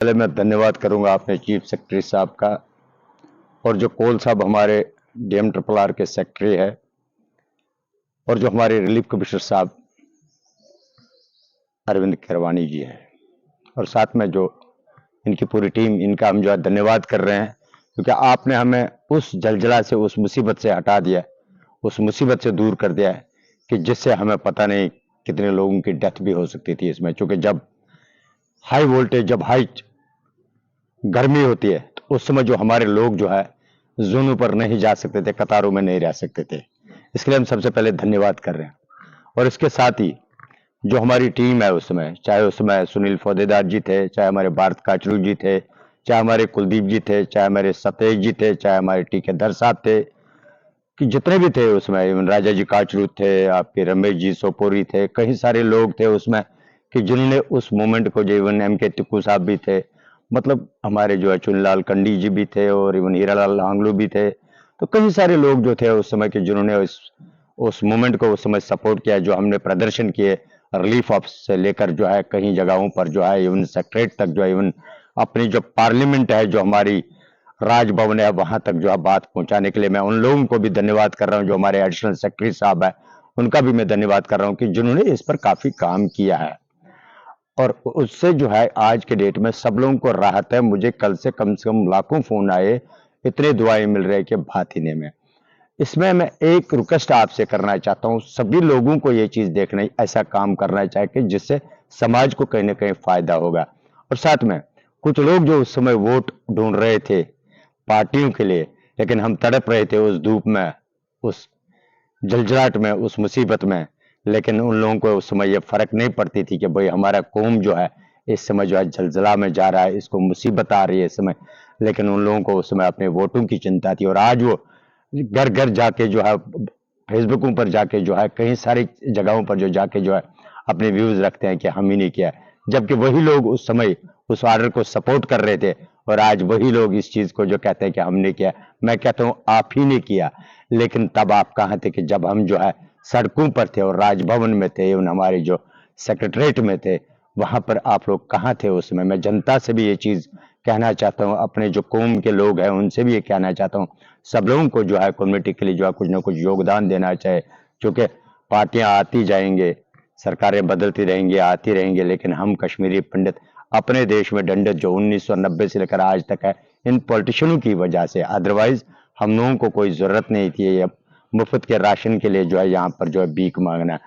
पहले मैं धन्यवाद करूंगा अपने चीफ सेक्रेटरी साहब का और जो कोल साहब हमारे डीएम ट्रिपल आर के सेक्रेटरी है और जो हमारे रिलीफ कमिश्नर साहब अरविंद केरवानी जी है और साथ में जो इनकी पूरी टीम, इनका हम जो है धन्यवाद कर रहे हैं क्योंकि आपने हमें उस जलजला से, उस मुसीबत से हटा दिया, उस मुसीबत से दूर कर दिया है कि जिससे हमें पता नहीं कितने लोगों की डेथ भी हो सकती थी इसमें। क्योंकि जब हाई वोल्टेज, जब हाई गर्मी होती है तो उस समय जो हमारे लोग जो है जोनों पर नहीं जा सकते थे, कतारों में नहीं रह सकते थे। इसके लिए हम सबसे पहले धन्यवाद कर रहे हैं। और इसके साथ ही जो हमारी टीम है उसमें, चाहे उसमें सुनील फौदेदार जी थे, चाहे हमारे भारत काचरू जी थे, चाहे हमारे कुलदीप जी थे, चाहे हमारे सतेज जी थे, चाहे हमारे टीकेदार साहब थे, कि जितने भी थे उसमें, इवन राजा जी काचरू थे, आपके रमेश जी सोपोरी थे, कई सारे लोग थे उसमें कि जिन्होंने उस मोमेंट को, जो इवन एम के टिक्कू साहब भी थे, मतलब हमारे जो है चुनलाल कंडी जी भी थे और इवन हीरालाल आंगलू भी थे। तो कई सारे लोग जो थे उस समय के जिन्होंने उस मोमेंट को उस समय सपोर्ट किया। जो हमने प्रदर्शन किए रिलीफ ऑफिस से लेकर जो है कई जगहों पर जो है इवन सेक्रेट तक, जो है इवन अपनी जो पार्लियामेंट है, जो हमारी राजभवन है, वहां तक जो है बात पहुंचाने के लिए मैं उन लोगों को भी धन्यवाद कर रहा हूं। जो हमारे एडिशनल सेक्रेटरी साहब है उनका भी मैं धन्यवाद कर रहा हूं कि जिन्होंने इस पर काफी काम किया है। और उससे जो है आज के डेट में सब लोगों को राहत है। मुझे कल से कम लाखों फोन आए, इतने दुआएं मिल रहे कि बात ही नहीं में। इसमें मैं एक रिक्वेस्ट आपसे करना चाहता हूं, सभी लोगों को ये चीज देखना, ऐसा काम करना चाहिए जिससे समाज को कहीं ना कहीं फायदा होगा। और साथ में कुछ लोग जो उस समय वोट ढूंढ रहे थे पार्टियों के लिए, लेकिन हम तड़प रहे थे उस धूप में, उस जलजलाहट में, उस मुसीबत में, लेकिन उन लोगों को उस समय ये फर्क नहीं पड़ती थी कि भाई हमारा कौम जो है इस समय जो है जलजला में जा रहा है, इसको मुसीबत आ रही है इस समय। लेकिन उन लोगों को उस समय अपने वोटों की चिंता थी। और आज वो घर घर जाके जो है, फेसबुकों पर जाके जो है, कई सारी जगहों पर जो जाके जो है अपने व्यूज रखते हैं कि हम ही नहीं किया, जबकि वही लोग उस समय उस ऑर्डर को सपोर्ट कर रहे थे। और आज वही लोग इस चीज को जो कहते हैं कि हमने किया। मैं कहता हूं आप ही ने किया, लेकिन तब आप कहां थे कि जब हम जो है सड़कों पर थे और राजभवन में थे, उन हमारे जो सेक्रेटरीट में थे, वहां पर आप लोग कहां थे उस समय। मैं जनता से भी ये चीज कहना चाहता हूं, अपने जो कौम के लोग हैं उनसे भी ये कहना चाहता हूं, सब लोगों को जो है कम्युनिटी के लिए जो है कुछ ना कुछ योगदान देना चाहिए। क्योंकि पार्टियां आती जाएंगे, सरकारें बदलती रहेंगी, आती रहेंगी, लेकिन हम कश्मीरी पंडित अपने देश में दंडित जो 1990 से लेकर आज तक है, इन पॉलिटिशियनों की वजह से। अदरवाइज हम लोगों को कोई जरूरत नहीं थी ये मुफ्त के राशन के लिए जो है यहाँ पर जो है भीख मांगना।